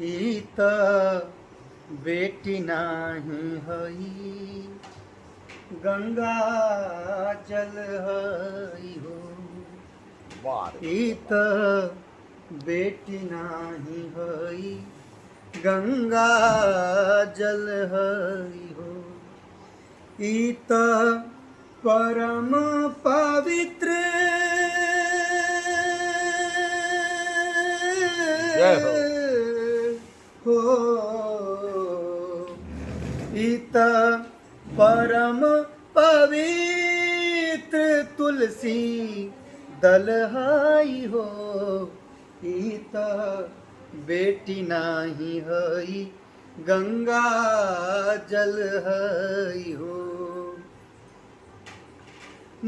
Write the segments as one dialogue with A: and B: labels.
A: ई त बेटी नाही हई गंगा जल हई हो।
B: वाह रे
A: ई
B: वाह।
A: त बेटी नाही हई गंगा जल हई हो। ई त परम पवित्र
B: जय हो।
A: हो। ई त परम पवित्र तुलसी दल हई हो। ई त बेटी नाही हई गंगा जल हई हो।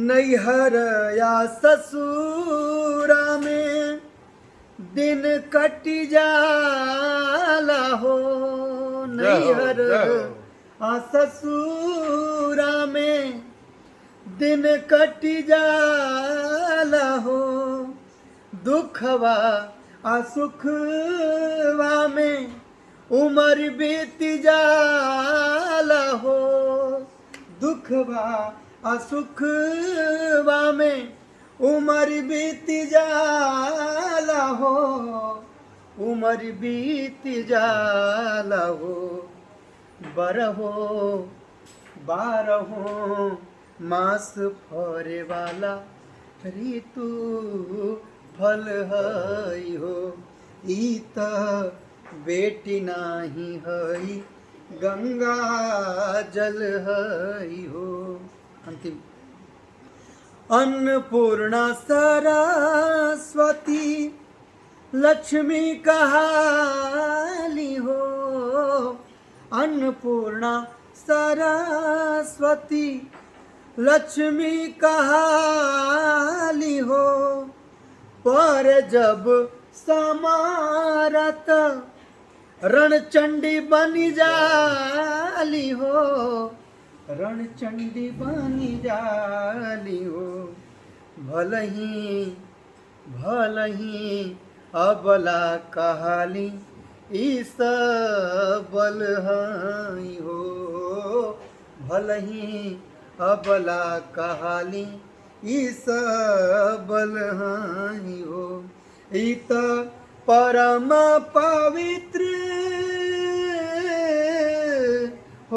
A: नैहर या ससुरा में दिन कटी जाला हो।
B: जय हो
A: नैहर
B: जय हो।
A: आ ससुरा में दिन कटी जाला हो। दुखवा आ सुखवा में उमर बीत जाला हो। दुखवा आ सुखवा में उमर बीत जाला हो। उमर बीत जाला हो। बरहो बारहो मास फरे वाला ऋतु फल हई हो। ई त बेटी नाही हई गंगा जल हई हो। अंतिम अन्नपूर्णा सरस्वती लक्ष्मी कहाली हो। अन्नपूर्णा सरस्वती लक्ष्मी कहाली हो। पर जब समारत रणचंडी बनी जाली हो। रणचंडी बनी जाली हो। भलही अबला कहाली ई सबल हई हो। भलही अबला कहाली ई सबल हई हो। ई त परम पवित्र